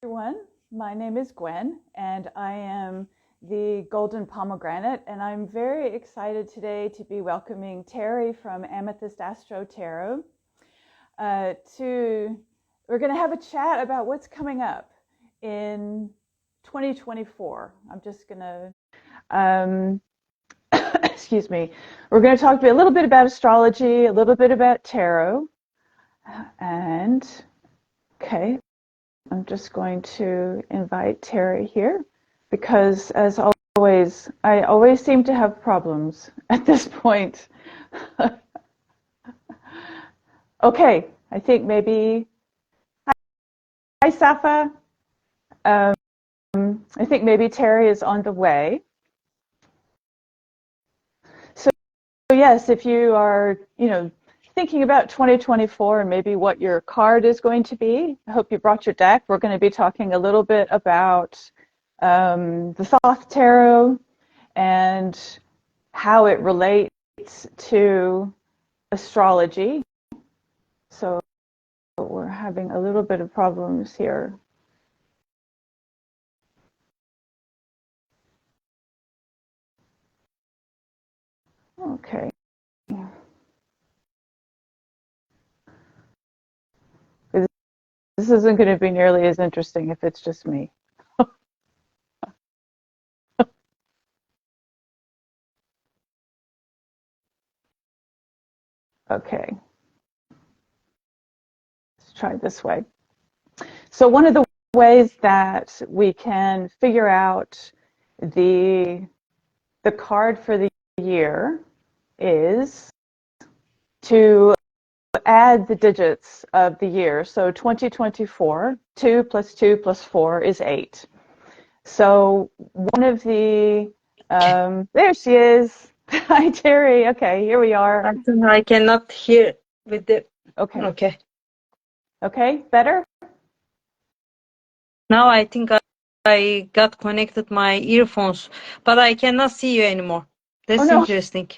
Everyone. My name is Gwen, and I am the Golden Pomegranate, and I'm very excited today to be welcoming Terry from Amethyst Astro Tarot. We're going to have a chat about what's coming up in 2024. I'm just going to, excuse me, we're going to talk a little bit about astrology, a little bit about tarot, and okay. I'm just going to invite Terry here because, as always, I always seem to have problems at this point. Okay, I think maybe. Hi, Safa. I think maybe Terry is on the way. So yes, if you are, thinking about 2024 and maybe what your card is going to be. I hope you brought your deck. We're going to be talking a little bit about the Thoth Tarot and how it relates to astrology. So we're having a little bit of problems here. Okay. This isn't going to be nearly as interesting if it's just me. Okay. Let's try this way. So one of the ways that we can figure out the card for the year is to add the digits of the year. So 2024, 2 plus 2 plus 4 is 8. So one of the, there she is. Hi, Terry. Okay, here we are. I cannot hear with the... Okay. Okay, better? Now I think I got connected my earphones, but I cannot see you anymore. That's interesting.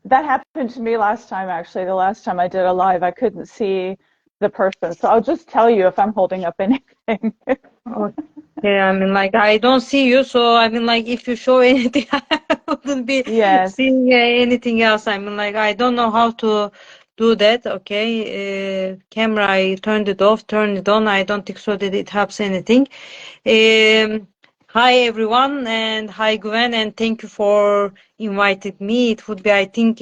That happened to me last time, actually. The last time I did a live, I couldn't see the person. So I'll just tell you if I'm holding up anything. Okay, I mean, like, I don't see you, so I mean, like, if you show anything, I wouldn't be seeing anything else. I mean, like, I don't know how to do that. Okay, camera, I turned it off, turned it on. I don't think so that it helps anything. Hi, everyone, and hi, Gwen, and thank you for inviting me. It would be, I think,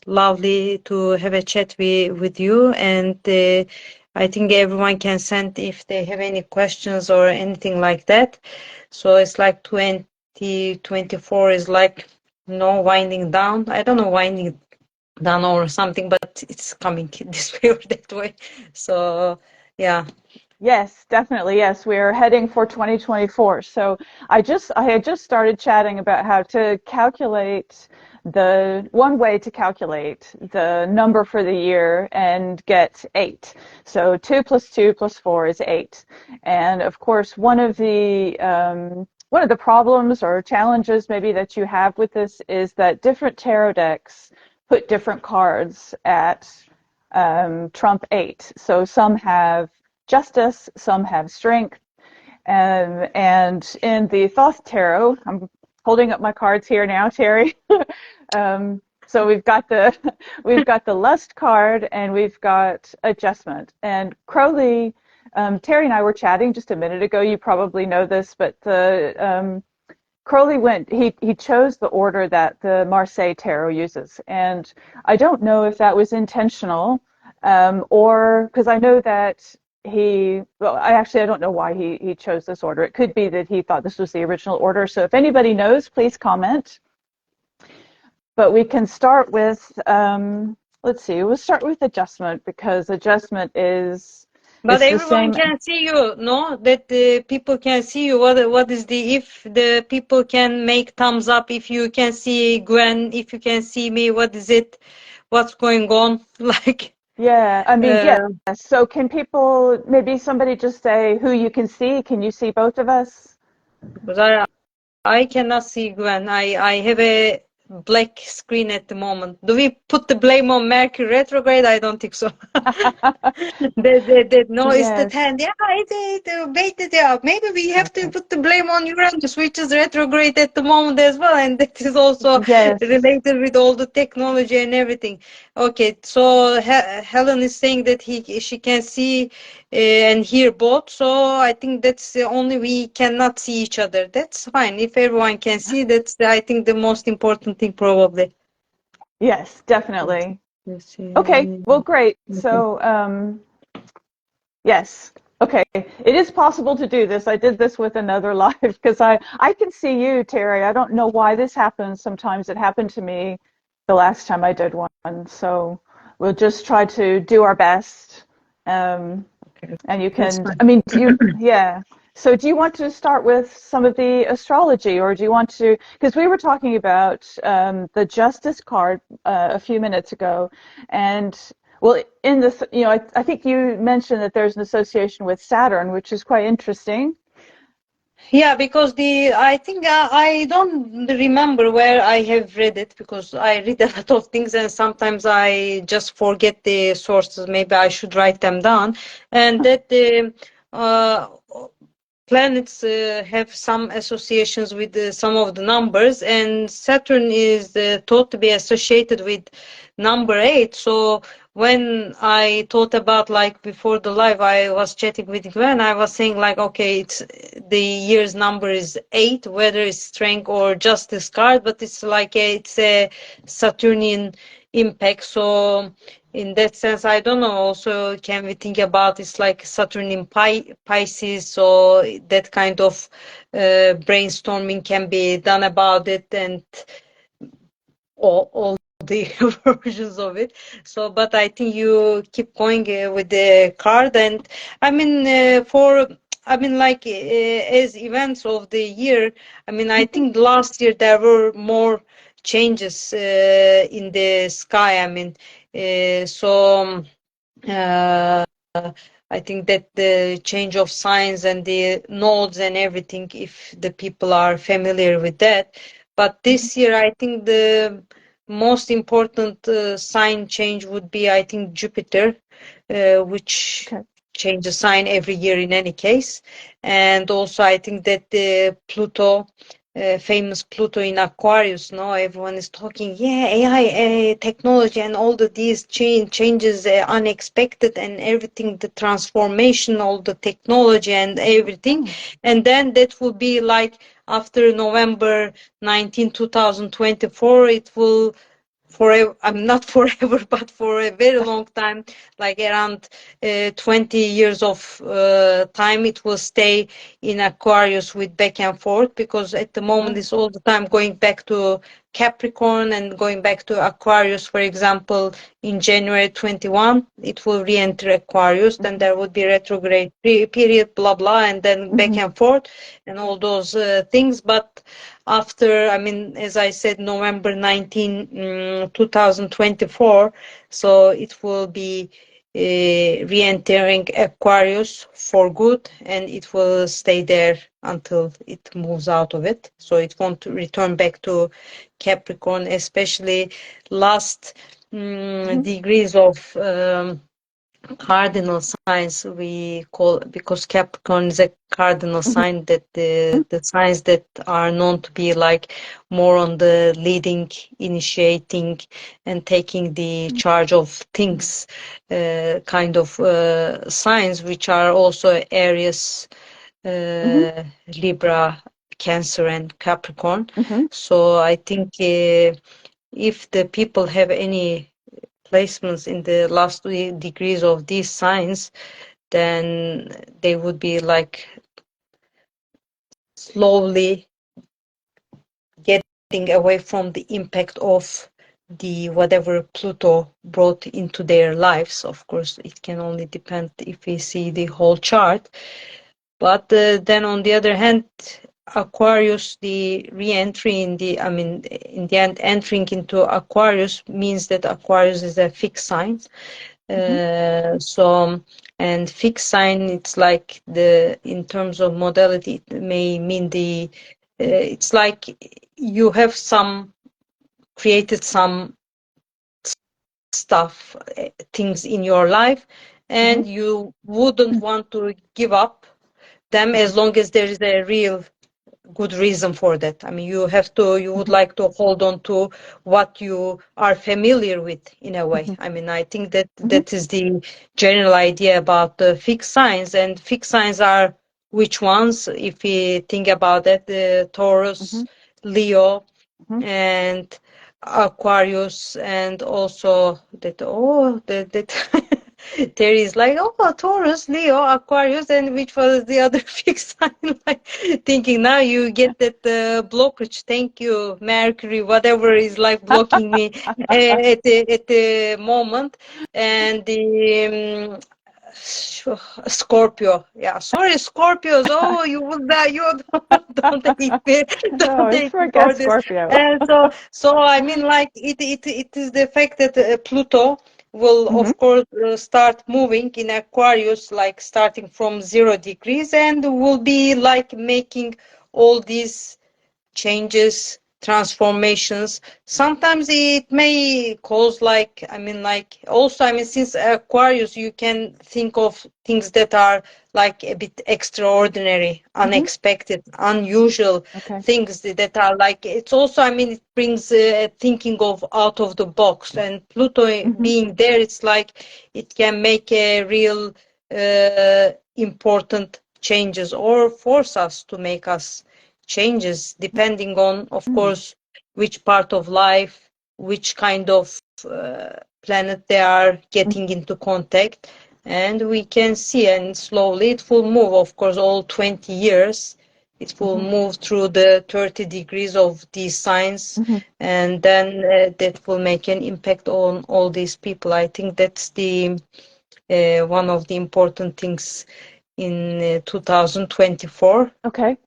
lovely to have a chat with you, and I think everyone can send if they have any questions or anything like that. So it's like 2024 is like winding down. I don't know, winding down or something, but it's coming this way or that way. So yeah. Yes, definitely. Yes, we are heading for 2024. So I had just started chatting about how to calculate one way to calculate the number for the year and get 8. So 2 plus 2 plus 4 is 8. And of course, one of the problems or challenges maybe that you have with this is that different tarot decks put different cards at trump 8. So some have justice, some have strength, and in the Thoth Tarot, I'm holding up my cards here now, Terry. So we've got the Lust card and we've got Adjustment. And Crowley, Terry and I were chatting just a minute ago. You probably know this, but Crowley he chose the order that the Marseille Tarot uses, and I don't know if that was intentional, or because I know that I don't know why he chose this order. It could be that he thought this was the original order. So if anybody knows, please comment. But we can start with, let's see, we'll start with Adjustment because Adjustment is... But everyone can see you, no? That the people can see you. What is if the people can make thumbs up, if you can see Gwen, if you can see me, what is it? What's going on? Like... Yeah, I mean, yeah. So can people, maybe somebody just say who you can see? Can you see both of us? Because I cannot see Gwen. I have a black screen at the moment. Do we put the blame on Mercury retrograde? I don't think so. No, it's the 10. Yeah, yeah, maybe we have to put the blame on Uranus, which is retrograde at the moment as well, and that is also related with all the technology and everything. Okay, so Helen is saying that she can see and hear both, so I think that's the only we cannot see each other. That's fine. If everyone can see, that's I think the most important thing probably. Yes, definitely. Okay, well, great. So, yes. Okay, it is possible to do this. I did this with another live because I can see you, Terry. I don't know why this happens. Sometimes it happened to me the last time I did one. So we'll just try to do our best. And you can, I mean, yeah. So do you want to start with some of the astrology, or do you want to, because we were talking about the Justice card a few minutes ago, and well, in this, you know, I think you mentioned that there's an association with Saturn, which is quite interesting. Yeah, because I think I don't remember where I have read it, because I read a lot of things and sometimes I just forget the sources. Maybe I should write them down. And that the planets have some associations with some of the numbers, and Saturn is thought to be associated with number 8. So when I thought about, like, before the live, I was chatting with Gwen, I was saying, like, okay, it's the year's number is 8, whether it's strength or justice card, but it's like it's a Saturnian impact. So in that sense, I don't know, also can we think about it's like Saturn in Pisces, so that kind of brainstorming can be done about it, and all the versions of it. So but I think you keep going with the card. And I mean like as events of the year, I mean, I think last year there were more changes in the sky. I mean, so I think that the change of signs and the nodes and everything, if the people are familiar with that. But this year, I think the most important sign change would be, I think, Jupiter, which changes sign every year in any case. And also, I think that the Pluto, famous Pluto in Aquarius, no, everyone is talking, yeah, AI, technology, and all these changes, unexpected, and everything, the transformation, all the technology and everything. And then that will be like after November 19, 2024, it will forever, I'm not forever, but for a very long time, like around 20 years of time, it will stay in Aquarius with back and forth, because at the moment it's all the time going back to Capricorn and going back to Aquarius. For example, in January 21, it will re-enter Aquarius, then there would be retrograde period, blah, blah, and then back and forth and all those things. But after, I mean, as I said, November 19, 2024, so it will be re-entering Aquarius for good, and it will stay there until it moves out of it. So it won't return back to Capricorn, especially last degrees of cardinal signs we call, because Capricorn is a cardinal sign, that the signs that are known to be like more on the leading, initiating, and taking the charge of things, kind of signs, which are also Aries, Libra, Cancer, and Capricorn. So I think if the people have any placements in the last degrees of these signs, then they would be like slowly getting away from the impact of the whatever Pluto brought into their lives. Of course, it can only depend if we see the whole chart. But then on the other hand, Aquarius, the re-entry in the, I mean, in the end, entering into Aquarius means that Aquarius is a fixed sign. So, and fixed sign, it's like the, in terms of modality, it may mean the, it's like you have some created some stuff, things in your life, and you wouldn't want to give up them as long as there is a real good reason for that. I mean, you would like to hold on to what you are familiar with in a way. I mean, I think that that is the general idea about the fixed signs. And fixed signs are which ones? If we think about that, the Taurus, Leo, and Aquarius, and also that there is like Taurus, Leo, Aquarius, and which was the other fixed sign? Like thinking now you get that blockage. Thank you, Mercury, whatever is like blocking me at the moment, and the Scorpio. Yeah, sorry, Scorpios. Oh, you will die. You don't take me. No, Don't always take me forget for this. Scorpio. And so I mean, like it is the fact that Pluto will, of course, start moving in Aquarius, like starting from 0 degrees, and will be like making all these changes, transformations. Sometimes it may cause like, I mean, like also, I mean, since Aquarius, you can think of things that are like a bit extraordinary, unexpected, unusual things that are like, it's also, I mean, it brings thinking of out of the box, and Pluto being there, it's like it can make a real important changes or force us to make us changes depending on, of course, which part of life, which kind of planet they are getting into contact. And we can see, and slowly it will move, of course, all 20 years. It will move through the 30 degrees of these signs, and then that will make an impact on all these people. I think that's the one of the important things in 2024. Okay.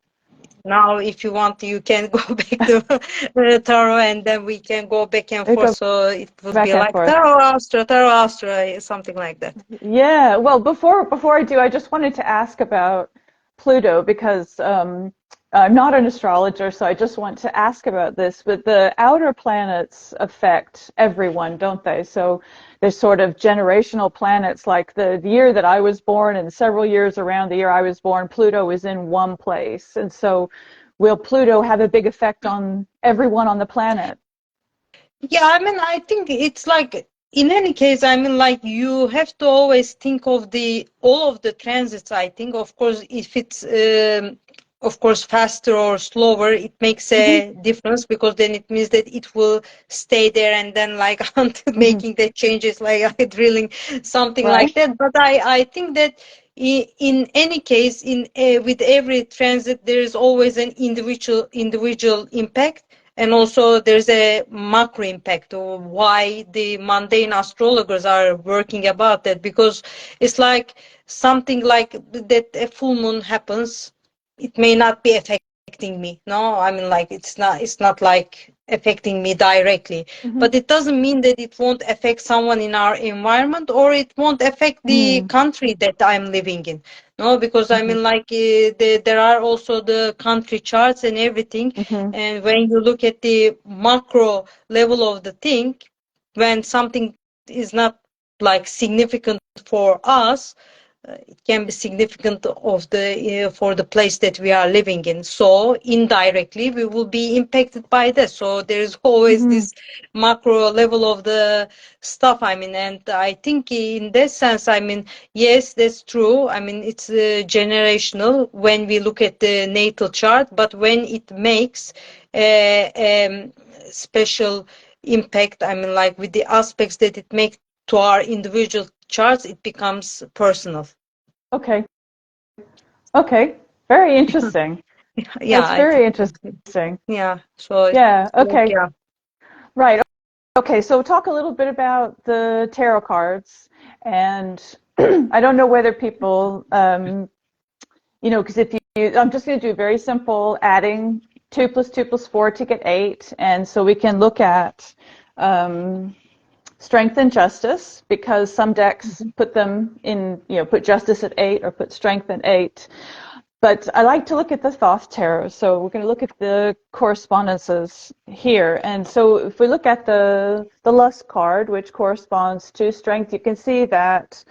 Now, if you want, you can go back to tarot, and then we can go back and We forth. go So it would back be and like forth. Tarot, Astra, something like that. Yeah. Well, before I do, I just wanted to ask about Pluto because I'm not an astrologer, so I just want to ask about this. But the outer planets affect everyone, don't they? So there's sort of generational planets, like the year that I was born and several years around the year I was born, Pluto is in one place. And so will Pluto have a big effect on everyone on the planet? Yeah, I mean, I think it's like, in any case, I mean, like you have to always think of all of the transits. I think, of course, if it's of course faster or slower, it makes a difference, because then it means that it will stay there and then like until making the changes, like drilling something like that. But I think that in any case, in with every transit, there is always an individual impact. And also there's a macro impact of why the mundane astrologers are working about that, because it's like something like that a full moon happens, it may not be affecting me. No, I mean, like it's not like affecting me directly, but it doesn't mean that it won't affect someone in our environment, or it won't affect the country that I'm living in. No, because I mean, like there are also the country charts and everything, and when you look at the macro level of the thing, when something is not like significant for us, it can be significant of the for the place that we are living in. So indirectly, we will be impacted by this. So there is always this macro level of the stuff. I mean, and I think in that sense, I mean, yes, that's true. I mean, it's generational when we look at the natal chart, but when it makes a special impact, I mean, like with the aspects that it makes to our individual charts, it becomes personal. Okay. Okay. Very interesting. Yeah, That's I very think. interesting. Yeah. So Yeah. like, Okay. yeah. Right. Okay. So talk a little bit about the tarot cards, and I don't know whether people, because if I'm just going to do very simple adding 2 plus 2 plus 4 to get 8, and so we can look at strength and justice, because some decks put them in, put justice at 8 or put strength at 8. But I like to look at the Thoth Tarot, so we're going to look at the correspondences here. And so if we look at the Lust card, which corresponds to Strength, you can see that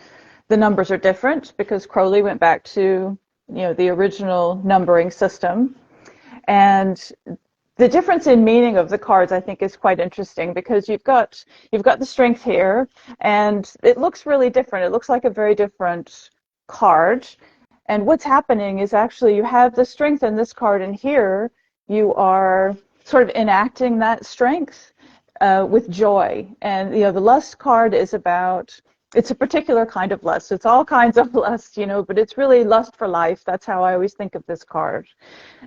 the numbers are different because Crowley went back to, the original numbering system. And the difference in meaning of the cards, I think, is quite interesting because you've got the Strength here, and it looks really different. It looks like a very different card. And what's happening is actually you have the Strength in this card, and here you are sort of enacting that strength with joy. And the Lust card is about, it's a particular kind of lust. It's all kinds of lust, but it's really lust for life. That's how I always think of this card.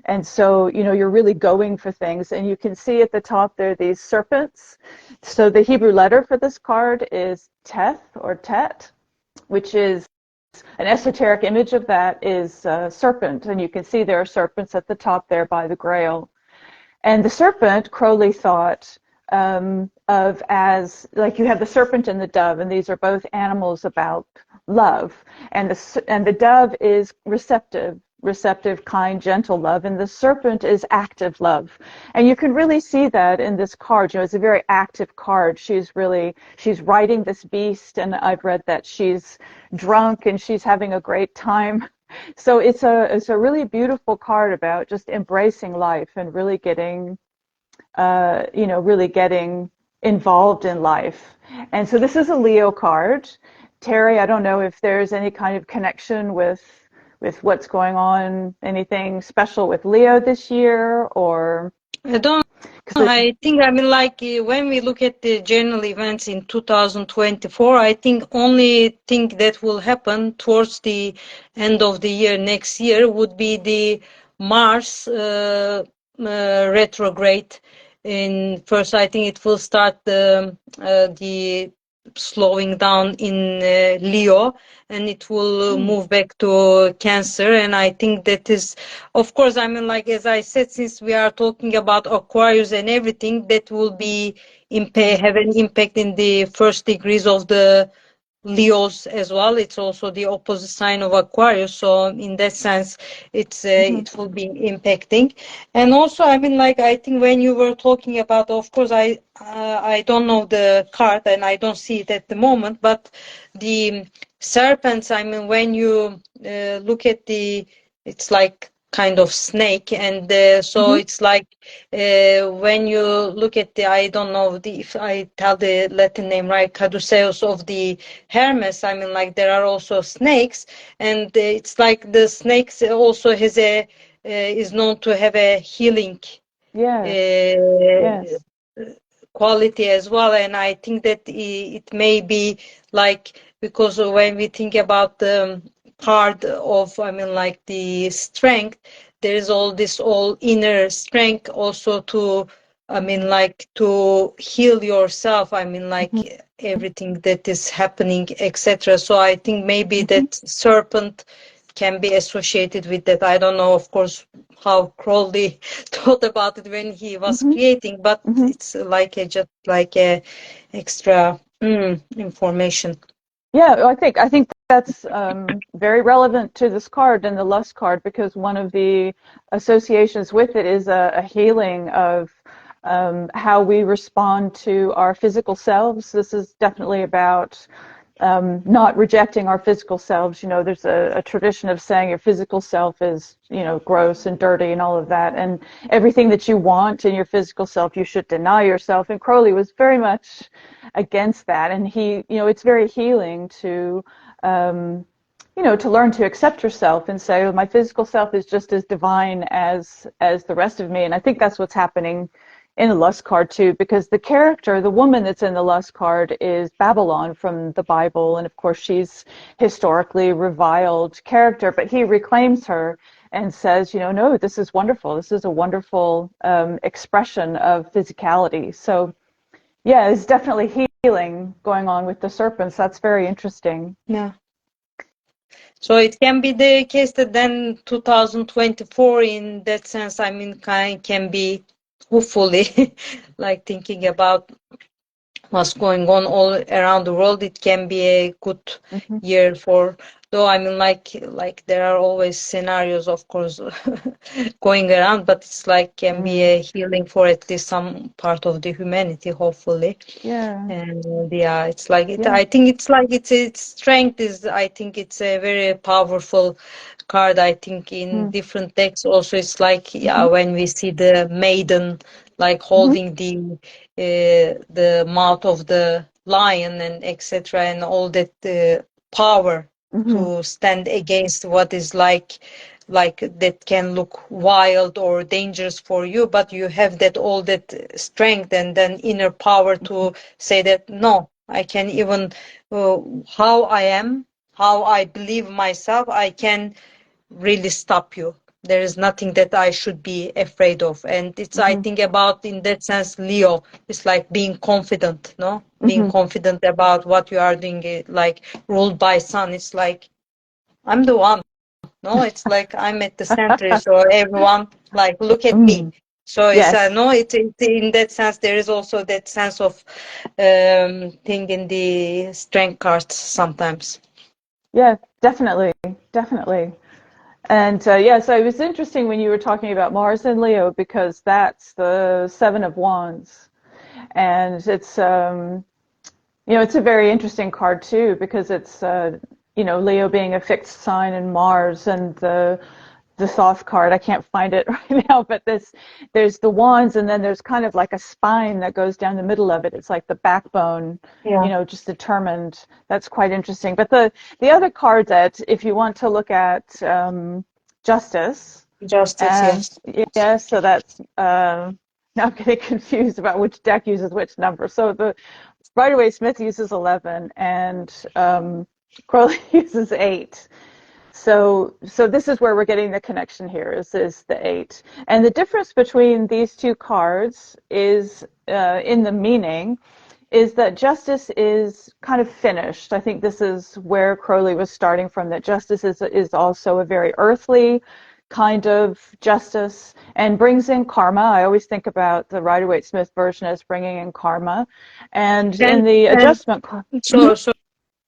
And so, you're really going for things. And you can see at the top there these serpents. So the Hebrew letter for this card is Teth or Tet, which is an esoteric image of that is serpent, and you can see there are serpents at the top there by the Grail. And the serpent, Crowley thought of as, like, you have the serpent and the dove, and these are both animals about love. And the dove is receptive, kind, gentle love, and the serpent is active love. And you can really see that in this card. It's a very active card. She's riding this beast, and I've read that she's drunk and she's having a great time. So it's a really beautiful card about just embracing life and really getting involved in life. And so this is a Leo card. Terry, I don't know if there's any kind of connection with what's going on, anything special with Leo this year, or? I think, when we look at the general events in 2024, I think only thing that will happen towards the end of the year next year would be the Mars retrograde. In first, I think it will start the slowing down in Leo, and it will move back to Cancer. And I think that is, of course, as I said, since we are talking about Aquarius and everything, that will be have an impact in the first degrees of the Leos as well. It's also the opposite sign of Aquarius, so in that sense it will be impacting. And also, I think when you were talking about, of course, I don't know the card and I don't see it at the moment, but the serpents, when you look at it's like kind of snake, and so it's like when you look at I don't know if I tell the Latin name right, Caduceus of the Hermes, there are also snakes, and it's like the snakes also has is known to have a healing Yes. Quality as well. And I think that it may be because when we think about the part of the strength, there is all inner strength also to to heal yourself, everything that is happening, etc. So I think maybe that serpent can be associated with that. I don't know, of course, how Crowley thought about it when he was creating, but it's just like a extra information. Yeah, I think that's very relevant to this card and the Lust card, because one of the associations with it is a healing of how we respond to our physical selves. This is definitely about not rejecting our physical selves. There's a tradition of saying your physical self is, gross and dirty and all of that, and everything that you want in your physical self, you should deny yourself. And Crowley was very much against that, and he, it's very healing to, to learn to accept yourself and say, oh, my physical self is just as divine as the rest of me. And I think that's what's happening in the Lust card too, because the character, the woman that's in the Lust card, is Babylon from the Bible, and of course she's historically reviled character, but he reclaims her and says, no, this is wonderful. This is a wonderful expression of physicality. So yeah, there's definitely healing going on with the serpents. That's very interesting. Yeah. So it can be the case that then 2024 in that sense, can be hopefully thinking about what's going on all around the world, it can be a good year for, though I mean like there are always scenarios, of course, going around, but it's like can be a healing for at least some part of the humanity, hopefully. Yeah. And yeah, it's like it, Yeah. I think it's like its strength is, I think it's a very powerful card. I think in different decks also it's like, yeah, when we see the maiden like holding the mouth of the lion and etc., and all that power to stand against what is like that can look wild or dangerous for you, but you have that all that strength and then inner power to say that no, I can even how I am, how I believe myself, I can really stop you. There is nothing that I should be afraid of. And it's, I think about in that sense, Leo, it's like being confident, no? Being confident about what you are doing, like ruled by sun. It's like, I'm the one, no? It's like I'm at the center, so everyone like, look at me. So it's, Yes. no, it's in that sense, there is also that sense of thing in the strength cards sometimes. Yeah, definitely. Definitely. And yeah, so it was interesting when you were talking about Mars and Leo because that's the Seven of Wands. And it's, it's a very interesting card too because it's, Leo being a fixed sign and Mars and the Thoth card. I can't find it right now, but there's the wands and then there's kind of like a spine that goes down the middle of it. It's like the backbone, just determined. That's quite interesting. But the other card that if you want to look at justice, Justice, and yes. yeah, so that's now I'm getting confused about which deck uses which number. So the Rider-Waite-Smith uses 11 and Crowley uses 8. So this is where we're getting the connection here, is the 8. And the difference between these two cards is in the meaning, is that justice is kind of finished. I think this is where Crowley was starting from, that justice is also a very earthly kind of justice and brings in karma. I always think about the Rider-Waite-Smith version as bringing in karma. And in the adjustment card.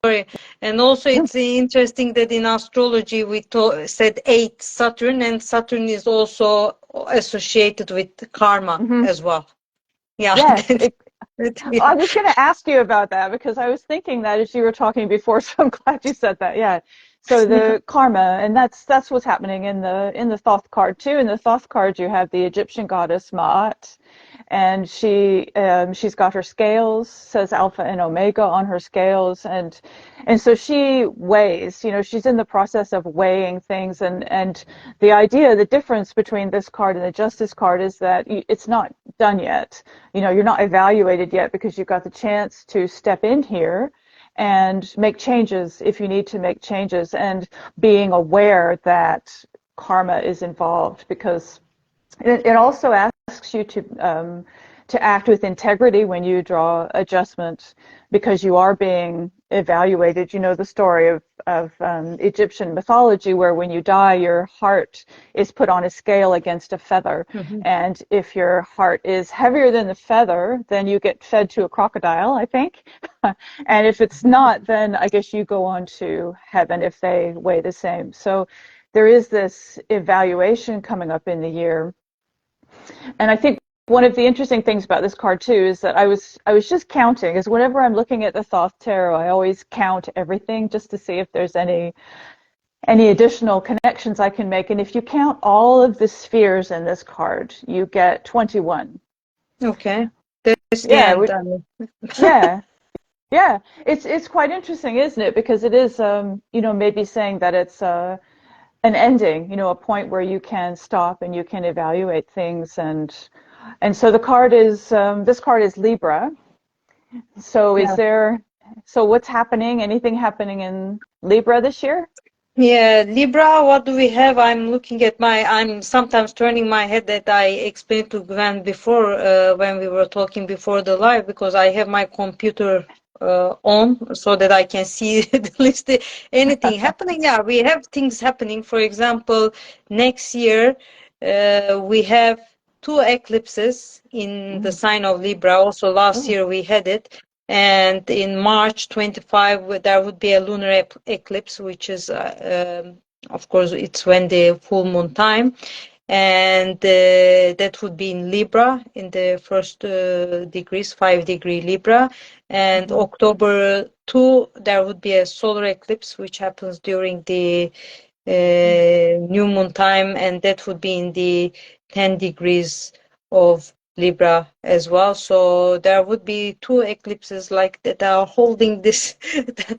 Sorry. And also it's interesting that in astrology we said 8 Saturn, and Saturn is also associated with karma as well. Yeah. Yes. Yeah. I was going to ask you about that because I was thinking that as you were talking before, so I'm glad you said that. Yeah. So the karma, and that's what's happening in the Thoth card too. In the Thoth card, you have the Egyptian goddess Ma'at, and she's got her scales, says Alpha and Omega on her scales, and so she weighs. She's in the process of weighing things, and the difference between this card and the Justice card is that it's not done yet. You're not evaluated yet because you've got the chance to step in here and make changes if you need to make changes, and being aware that karma is involved, because it also asks you to act with integrity when you draw adjustment, because you are being evaluated. You know the story of Egyptian mythology, where when you die, your heart is put on a scale against a feather. And if your heart is heavier than the feather, then you get fed to a crocodile, I think. And if it's not, then I guess you go on to heaven if they weigh the same. So there is this evaluation coming up in the year. And I think one of the interesting things about this card too is that I was just counting, is whenever I'm looking at the Thoth Tarot, I always count everything just to see if there's any additional connections I can make. And if you count all of the spheres in this card, you get 21. Okay. That's the Yeah, end. yeah. Yeah, it's quite interesting, isn't it? Because it is, maybe saying that it's an ending, a point where you can stop and you can evaluate things, and so the card is this card is Libra. So what's happening? Anything happening in Libra this year? Yeah, Libra, what do we have? I'm looking at I'm sometimes turning my head, that I explained to Gwen before, when we were talking before the live, because I have my computer on so that I can see the list, anything happening. Yeah, we have things happening. For example, next year we have 2 eclipses in the sign of Libra. Also last year we had it. And in March 25, there would be a lunar eclipse, which is, of course, it's when the full moon time. And that would be in Libra, in the first degrees, 5-degree Libra. And October 2, there would be a solar eclipse, which happens during the new moon time, and that would be in the 10 degrees of Libra as well. So there would be two eclipses like that are holding this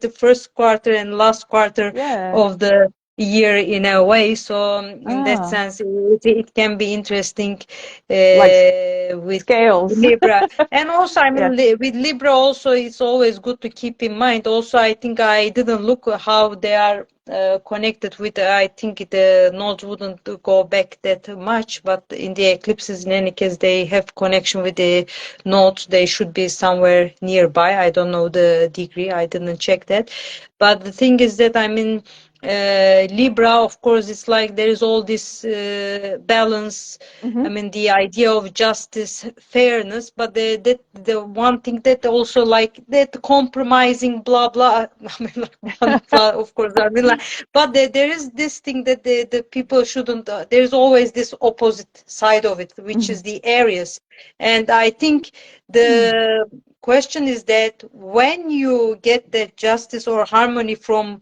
the first quarter and last quarter of the year in a way. So in that sense, it can be interesting with scales. Libra. And also, I mean, with Libra also, it's always good to keep in mind. Also, I think I didn't look how they are connected with, I think the nodes wouldn't go back that much, but in the eclipses, in any case, they have connection with the nodes. They should be somewhere nearby. I don't know the degree. I didn't check that. But the thing is that, I mean, Libra, of course, it's like there is all this balance. I mean, the idea of justice, fairness, but the one thing that also like that compromising, blah blah. I mean, like, blah, blah, of course, I mean, like, but there is this thing that the people shouldn't. There's always this opposite side of it, which is the Aries, and I think the question is that when you get that justice or harmony from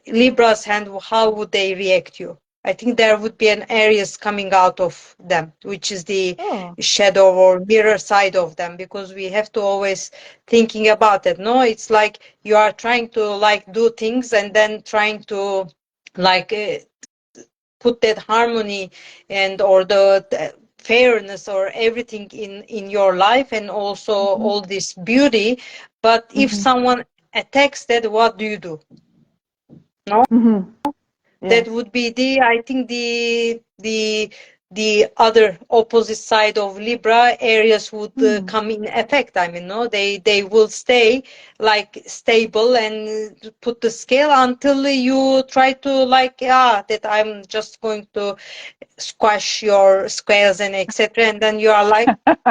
Libra's hand, how would they react you? I think there would be an Aries coming out of them, which is the shadow or mirror side of them, because we have to always thinking about it. No, it's like you are trying to like do things and then trying to like put that harmony and or the fairness or everything in your life and also all this beauty. But if someone attacks that, what do you do? No, that would be the, I think the other opposite side of Libra. Areas would come in effect. I mean, no, they will stay like stable and put the scale until you try to like, that I'm just going to squash your squares and etc. And then you are like,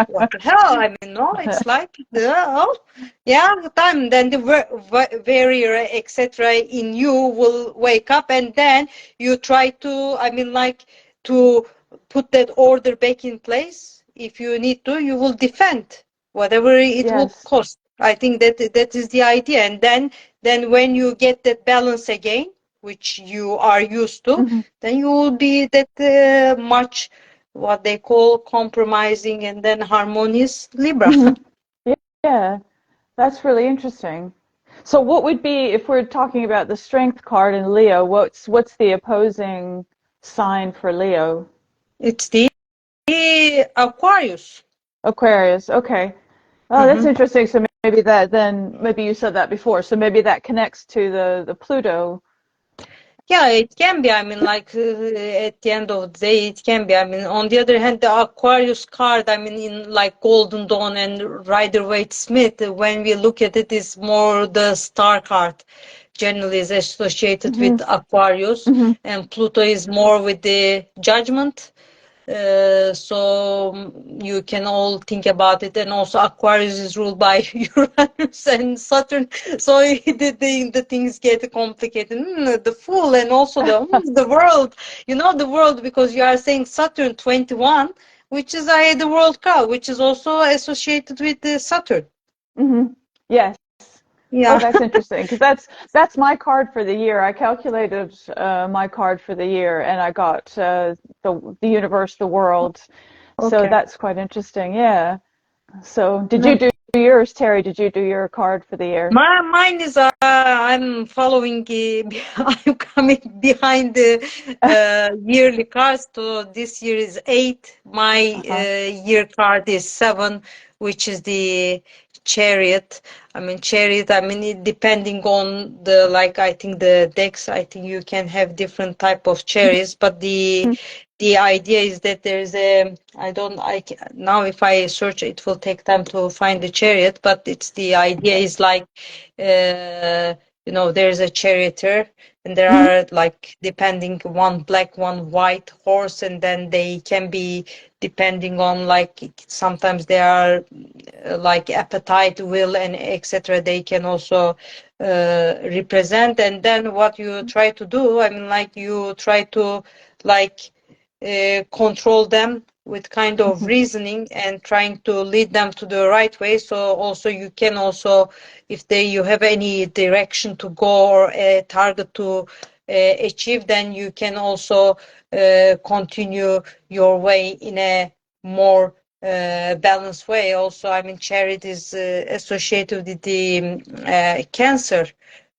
what the hell? I mean, no, it's like, oh, yeah, time. Then the warrior etc. in you will wake up, and then you try to, I mean, like to put that order back in place. If you need to, you will defend whatever it will cost. I think that is the idea. And then when you get that balance again, which you are used to, then you will be that much what they call compromising and then harmonious Libra. Yeah, that's really interesting. So what would be, if we're talking about the strength card in Leo, what's the opposing sign for Leo? It's the Aquarius. Aquarius, okay. Oh, that's interesting. So maybe that then, maybe you said that before, so maybe that connects to the Pluto. Yeah, it can be. I mean, like at the end of the day, it can be. I mean, on the other hand, the Aquarius card, I mean, in like Golden Dawn and Rider-Waite-Smith, when we look at it, is more the star card. Generally, is associated with Aquarius, and Pluto is more with the judgment. So you can all think about it. And also Aquarius is ruled by Uranus and Saturn, so the things get complicated. The Fool, and also the world, the world, because you are saying Saturn 21, which is the world card, which is also associated with the Saturn. Yes. Yeah. Oh, that's interesting, because that's my card for the year. I calculated my card for the year, and I got the universe, the world. Okay. So that's quite interesting. Yeah. So did you do yours, Terry? Did you do your card for the year? Mine is I'm following. I'm coming behind the yearly cards. So this year is 8. My year card is 7, which is the Chariot. I mean, Chariot. I mean, it, depending on the I think the decks. I think you can have different type of chariots, but the idea is that there's a, now if I search it will take time to find the chariot, but it's the idea is like there's a charioteer and there are like depending one black, one white horse, and then they can be depending on like sometimes they are like appetite, will, and etc. They can also represent. And then what you try to do, I mean, like you try to like control them with kind of reasoning and trying to lead them to the right way. So also you can also, if you have any direction to go or a target to achieve, then you can also continue your way in a more balanced way. Also, I mean, chariot is associated with the cancer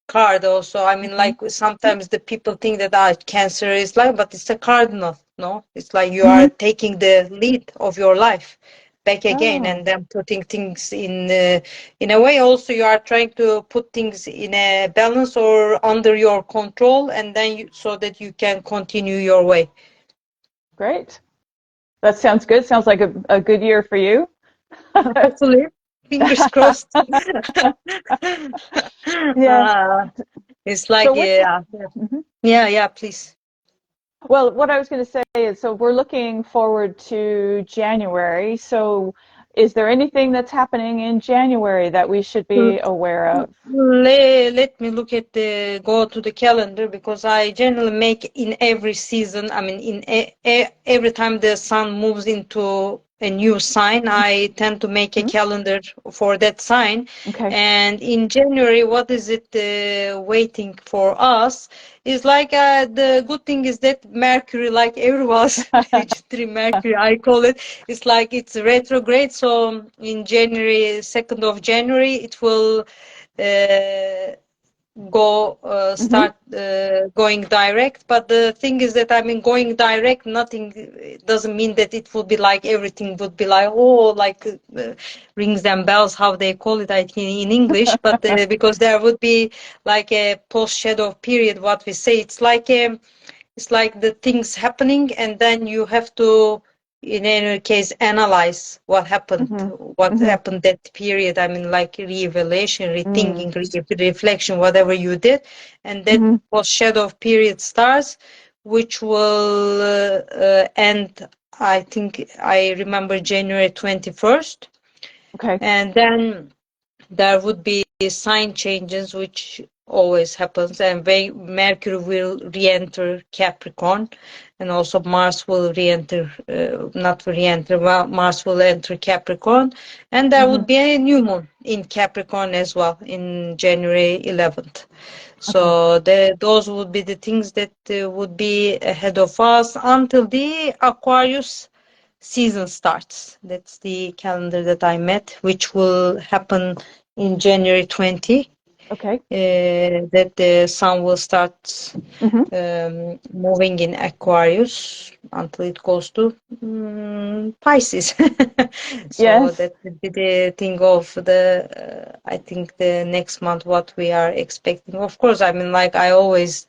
card also. I mean, like sometimes the people think that cancer is like, but it's a cardinal. No, it's like you are taking the lead of your life back again, and then putting things in a way. Also, you are trying to put things in a balance or under your control, and then so that you can continue your way. Great. That sounds good. Sounds like a good year for you. Hopefully, fingers crossed. Yeah. It's like, So what's yeah, please. Well, what I was going to say is, so we're looking forward to January. So is there anything that's happening in January that we should be aware of? Let me look at go to the calendar, because I generally make in every season. I mean, every time the sun moves into a new sign, I tend to make a calendar for that sign. Okay. And in January, what is it waiting for us? Is like the good thing is that Mercury, like everyone's legendary Mercury, I call it, it's like it's retrograde. So in January, 2nd of January, it will start going direct. But the thing is that, I mean, going direct, nothing doesn't mean that it will be like everything would be like, oh, like rings and bells, how they call it, I think, in English. But because there would be like a post shadow period, what we say, it's like the things happening, and then you have to, in any case, analyze what happened, that period. I mean, like re-evaluation, rethinking, reflection, whatever you did. And that post shadow period starts, which will end, I think, I remember, January 21st. Okay. And then there would be sign changes, which always happens, and Mercury will re-enter Capricorn, and also Mars will re-enter, not re-enter, well, Mars will enter Capricorn, and there would be a new moon in Capricorn as well in January 11th. So those would be the things that would be ahead of us until the Aquarius season starts. That's the calendar that I met, which will happen in January 20. Okay. That the sun will start moving in Aquarius until it goes to Pisces. So Yes. that would be the thing of the, I think, the next month, what we are expecting. Of course, I mean, like I always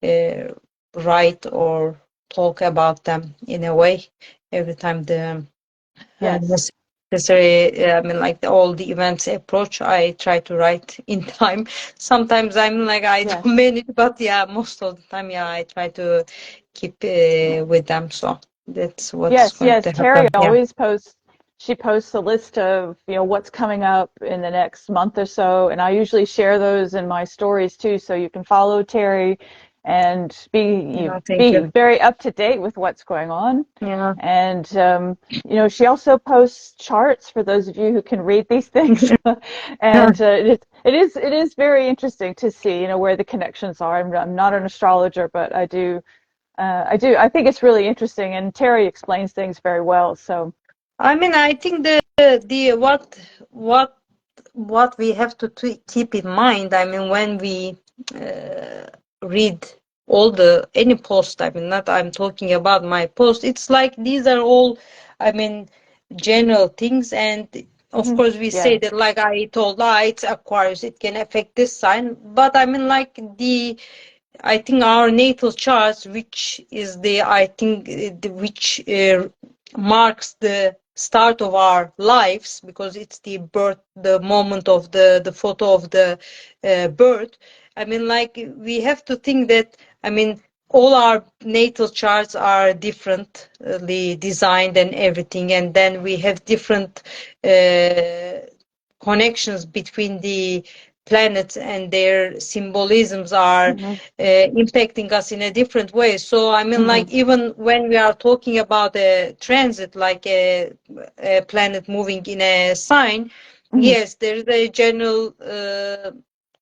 write or talk about them in a way every time the necessary, I mean, like all the events approach, I try to write in time. Sometimes I'm like, I don't manage, but yeah, most of the time, yeah, I try to keep with them. So that's what's going to Terry happen. Yeah. always posts. She posts a list of, what's coming up in the next month or so, and I usually share those in my stories too, so you can follow Terry and Thank be you. very up to date with what's going on. Yeah. And she also posts charts for those of you who can read these things. And it is very interesting to see, where the connections are. I'm not an astrologer, but I think it's really interesting, and Terry explains things very well. So I mean, I think what we have to keep in mind, I mean, when we read any post, I mean, not I'm talking about my post, it's like these are all, I mean, general things. And of course we say that, like I told, it's Aquarius, it can affect this sign. But I mean, like I think our natal charts, which is which marks the start of our lives, because it's the birth, the moment of the photo of the birth. I mean, like, we have to think that, I mean, all our natal charts are differently designed and everything, and then we have different connections between the planets, and their symbolisms are impacting us in a different way. So I mean, like, even when we are talking about a transit, like a planet moving in a sign, yes, there is a general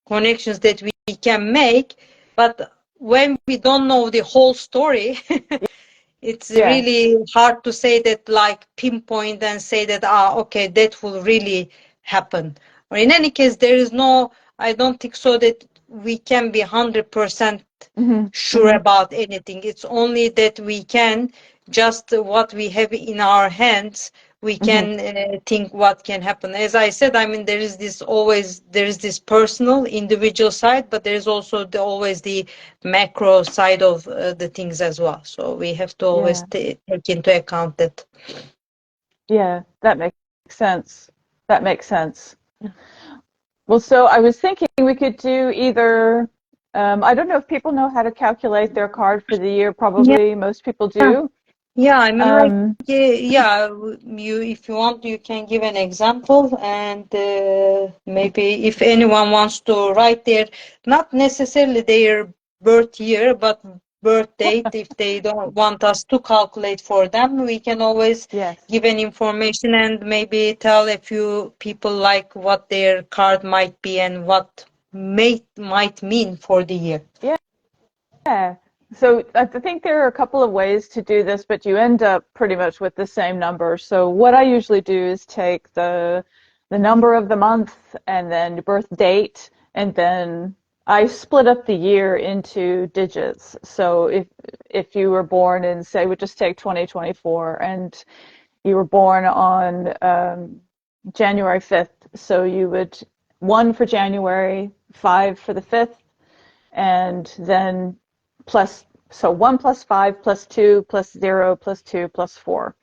connections that we can make, but when we don't know the whole story, it's really hard to say that, like, pinpoint and say that, okay, that will really happen. Or in any case, there is no, I don't think so that we can be 100% sure about anything. It's only that we can just what we have in our hands, we can think what can happen. As I said, I mean, there is this personal individual side, but there is also always the macro side of the things as well. So we have to always take into account that. Yeah, that makes sense. That makes sense. Well, so I was thinking we could do either, I don't know if people know how to calculate their card for the year. Probably most people do. Yeah, I mean, like, yeah, if you want, you can give an example, and maybe if anyone wants to write their, not necessarily their birth year, but birth date, if they don't want us to calculate for them, we can always give an information and maybe tell a few people like what their card might be and what might mean for the year. Yeah. So I think there are a couple of ways to do this, but you end up pretty much with the same number. So what I usually do is take the number of the month and then the birth date, and then I split up the year into digits. So if you were born in, say, we just take 2024, and you were born on January 5th, so you would 1 for January, 5 for the 5th, and then plus, so 1 plus 5 plus 2 plus 0 plus 2 plus 4.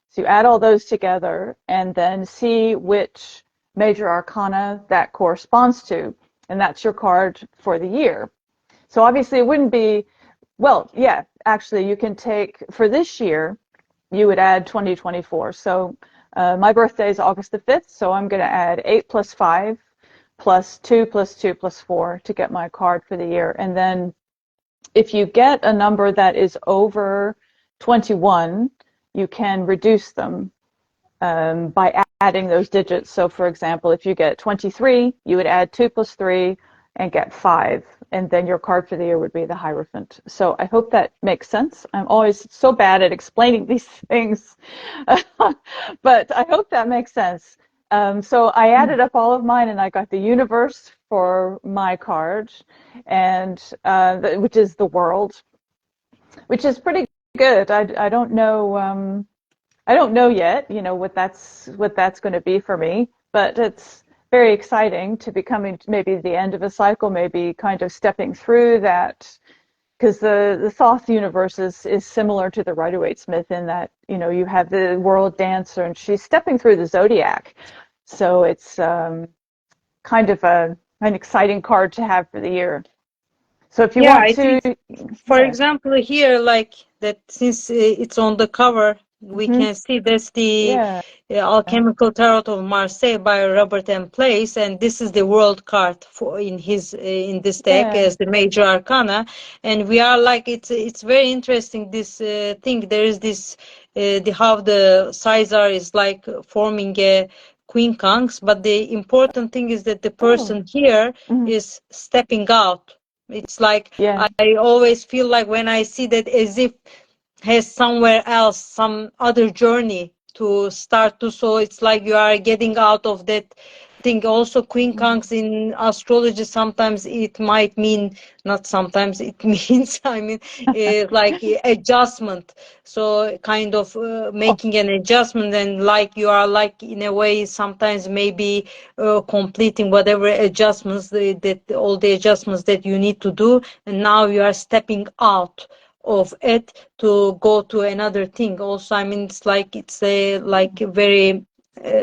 So you add all those together and then see which major arcana that corresponds to, and that's your card for the year. So obviously it wouldn't be, well, yeah, actually you can take, for this year, you would add 2024. So my birthday is August the 5th, so I'm going to add 8 plus 5 plus 2 plus 2 plus 4 to get my card for the year. And then if you get a number that is over 21, you can reduce them by adding those digits. So for example, if you get 23, you would add 2 plus 3 and get 5. And then your card for the year would be the Hierophant. So I hope that makes sense. I'm always so bad at explaining these things, but I hope that makes sense. So I added up all of mine, and I got the universe for my card, and which is the world, which is pretty good. I don't know. I don't know yet, you know, what that's going to be for me, but it's very exciting to be coming to maybe the end of a cycle, maybe kind of stepping through that, because the Thoth universe is similar to the Rider-Waite-Smith in that, you know, you have the world dancer and she's stepping through the zodiac. So it's kind of an exciting card to have for the year. So if you want to, for example, here, like that, since it's on the cover, we can see that's the Alchemical Tarot of Marseille by Robert M. Place, and this is the world card for in this deck as the major arcana. And we are like, it's very interesting, this thing. There is this how the Caesar is like forming a quincunx, but the important thing is that the person here is stepping out. It's like, I always feel like when I see that, as if has somewhere else, some other journey to start to, so it's like you are getting out of that thing. Also, quincunx in astrology, sometimes it might mean, not sometimes it means, I mean, like adjustment. So kind of making an adjustment, and like you are like in a way sometimes maybe completing whatever adjustments that all the adjustments that you need to do, and now you are stepping out of it to go to another thing. Also, I mean, it's a like very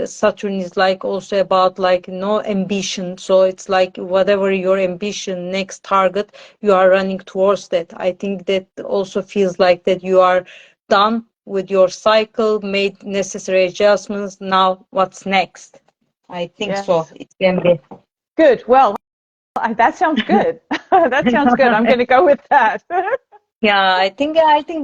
Saturn is like also about like no ambition. So it's like whatever your ambition, next target, you are running towards that. I think that also feels like that you are done with your cycle, made necessary adjustments. Now what's next? I think so. Yes. It can be. Good. Well, that sounds good. That sounds good. I'm going to go with that. Yeah, I think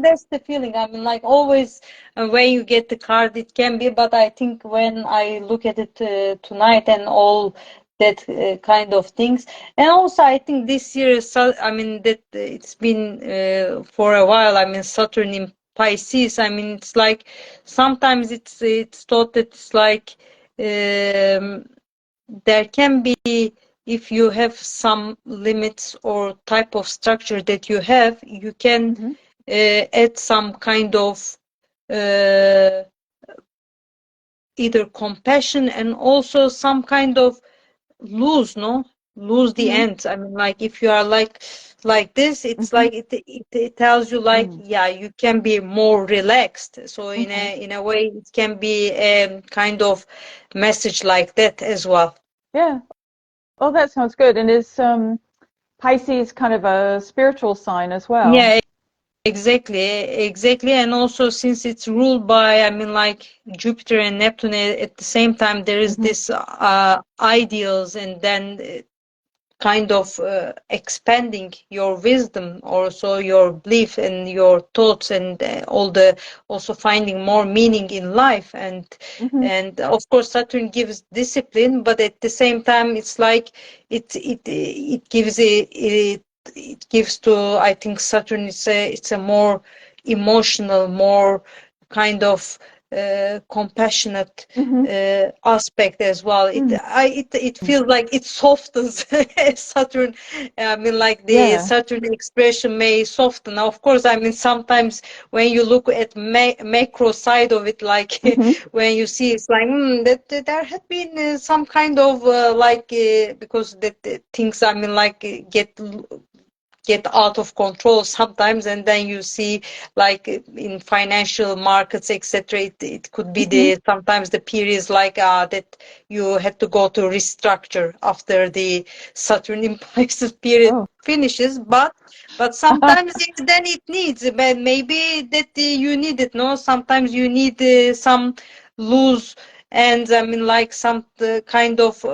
that's the feeling. I mean, like always, when you get the card, it can be. But I think when I look at it tonight and all that kind of things, and also I think this year, I mean that it's been for a while. I mean, Saturn in Pisces. I mean, it's like sometimes it's thought that it's like there can be, if you have some limits or type of structure that you have, you can Mhm. add some kind of uh, either compassion and also some kind of lose the Mhm. end. I mean, like if you are like this, it's Mhm. like it tells you like, Mm. yeah, you can be more relaxed. So Mhm. in a way, it can be a kind of message like that as well. Yeah. Oh, that sounds good. And is Pisces kind of a spiritual sign as well? Yeah, exactly, exactly. And also since it's ruled by, I mean, like Jupiter and Neptune at the same time, there is Mhm. this ideals and then kind of expanding your wisdom, also your belief and your thoughts and all the also finding more meaning in life. Mhm. And of course Saturn gives discipline, but at the same time it's like it gives it gives to, I think Saturn is it's a more emotional, more kind of compassionate Mhm. aspect as well. Mm. It feels like it softens Saturn. I mean, like the Yeah. Saturn expression may soften. Now, of course, I mean sometimes when you look at macro side of it, like Mhm. when you see it's like that there had been some kind of because that things, I mean, like get out of control sometimes, and then you see like in financial markets, etc. It could be Mhm. the sometimes the periods like that you had to go to restructure after the Saturn in Pisces period Oh. finishes, but sometimes then it needs, but maybe that you need it, no, sometimes you need some loose, and I mean like some kind of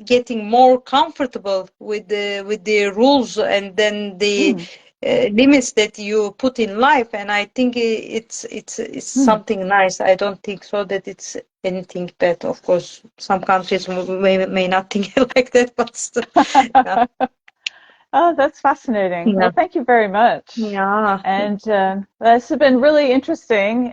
getting more comfortable with the rules and then the Mm. limits that you put in life. And I think it's Mm. something nice. I don't think so that it's anything bad. Of course some countries may not think like that, but still, yeah. Oh, that's fascinating. Well, Yeah, thank you very much. yeah. And this has been really interesting.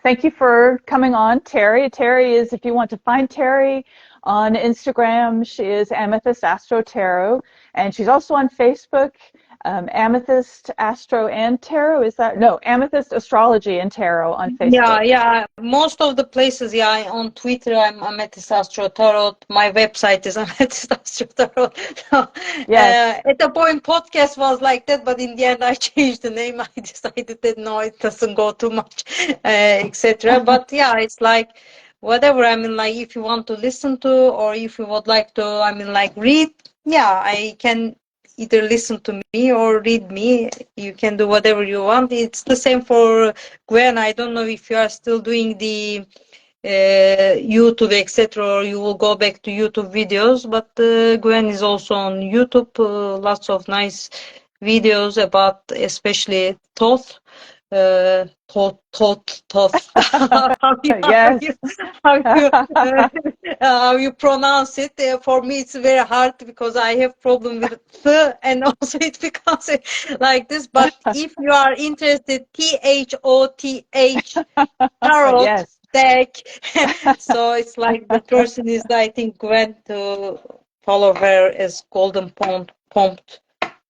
Thank you for coming on, Terry. Terry is, if you want to find Terry on Instagram, she is Amethyst Astro Tarot. And she's also on Facebook, Amethyst Astro and Tarot. Is that? No, Amethyst Astrology and Tarot on Yeah, Facebook. yeah. Most of the places, yeah. On Twitter, I'm at Astro Tarot. My website is I'm at Astro Tarot. So, Yes. at the point, podcast was like that, but in the end, I changed the name. I decided that no, it doesn't go too much, etc. But yeah, it's like whatever. I mean, like if you want to listen to, or if you would like to, I mean, like read. Yeah, I can either listen to me or read me. You can do whatever you want. It's the same for Gwen. I don't know if you are still doing the YouTube, etc., or you will go back to YouTube videos. But Gwen is also on YouTube. Lots of nice videos about, especially thought. Thought. How you how you Yes. how you uh, how you pronounce it? For me, it's very hard because I have problem with th, and also it becomes like this. But if you are interested, tarot Yes. deck. So it's like the person is, I think, went to follow her as Golden Prompt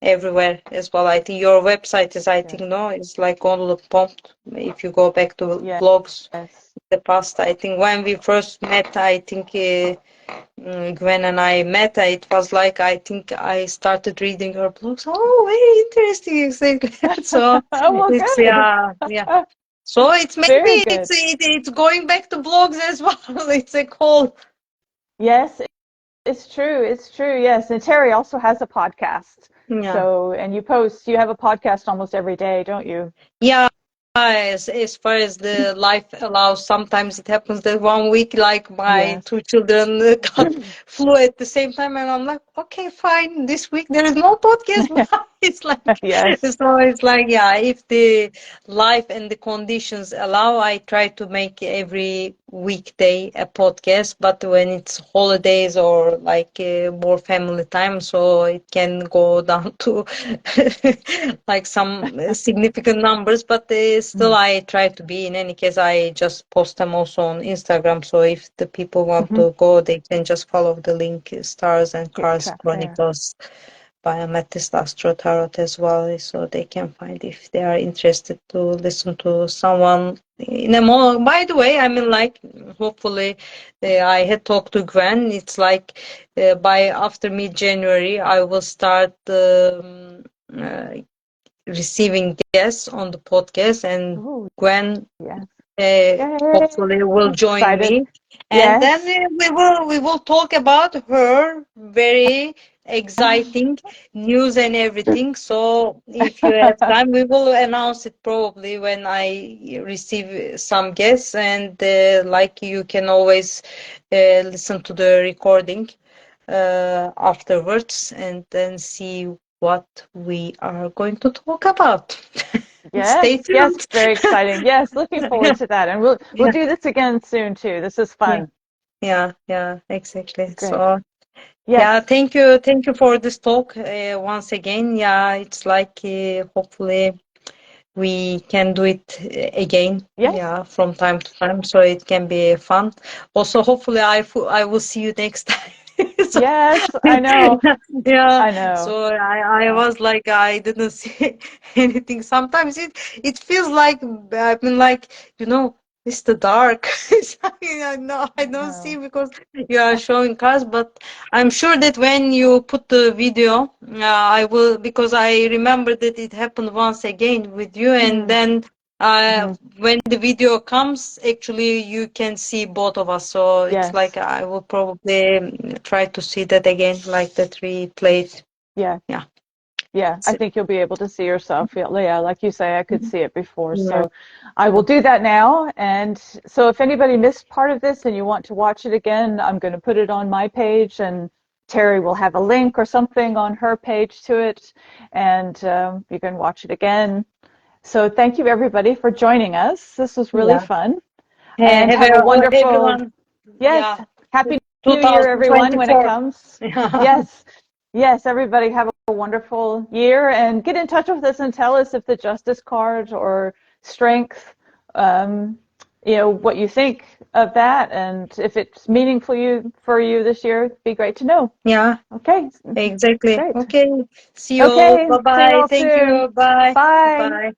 everywhere as well. I think your website is, I think, Yes. no, it's like Golden Prompt. If you go back to Yes. blogs in the past, I think when we first met, I think Gwen and I met, it was like, I think I started reading her blogs. Oh, very interesting. Exactly. So Oh, well, it's, good. yeah, yeah. So it's Very maybe good. it's going back to blogs as well. It's a call. Yes, it's true. It's true. Yes. And Terry also has a podcast. Yeah. So, and you have a podcast almost every day, don't you? Yeah, as far as the life allows, sometimes it happens that one week, like my Yes. two children got flu at the same time, and I'm like, okay, fine, this week there is no podcast. But it's like, Yes. so it's like, yeah, if the life and the conditions allow, I try to make every weekday a podcast, but when it's holidays or like more family time, so it can go down to like some significant numbers, but still I try to be. In any case, I just post them also on Instagram, so if the people want Mm-hmm. to go, they can just follow the link Stars and Get Cars trapped there. Chronicles by Amethyst Astro Tarot as well, so they can find if they are interested to listen to someone in a more. By the way, I mean, like, hopefully, I had talked to Gwen. It's like by after mid-January, I will start uh, receiving guests on the podcast, and Oh, Gwen yes. Yay. hopefully will join Excited. me, and then Yes. we will talk about her very exciting news and everything. So if you have time, we will announce it probably when I receive some guests, and like you can always listen to the recording afterwards and then see what we are going to talk about. Stay Yes, yes, tuned. very exciting. Yes, looking forward Yeah, to that. And we'll yeah, do this again soon too. This is yeah, fun. yeah, exactly. Great. So, Yes. yeah, thank you for this talk once again. Yeah, it's like hopefully we can do it again. Yes. Yeah, from time to time, so it can be fun. Also, hopefully, I will see you next time. So, Yes, I know. yeah, I know. so I Yeah. was like I didn't see anything. Sometimes it feels like I mean like it's the dark. No, I I don't see know. because you are showing cars, but I'm sure that when you put the video, I will, because I remember that it happened once again with you, and Mm. then Hmm. when the video comes, actually you can see both of us. So it's like Yes. I will probably try to see that again, like that replayed. Yeah. Yeah, Yeah. that's I it. think you'll be able to see yourself. Yeah, yeah, like you say, I could see it before. Yeah, So I will do that now. And so if anybody missed part of this and you want to watch it again, I'm going to put it on my page, and Terry will have a link or something on her page to it, and you can watch it again. So thank you everybody for joining us. This was really yeah. fun. And Have have a wonderful, everyone. yes, Yeah, happy New Year, everyone, when it 2024. comes. Yeah. Yes, yes, everybody have a wonderful year, and get in touch with us and tell us if the Justice card or Strength, um, what you think of that, and if it's meaningful for you this year. It'd be great to know. Yeah, Okay, exactly. great. Okay. See you all. Okay, Bye see you bye. all Thank soon. you. Bye. Bye. Bye.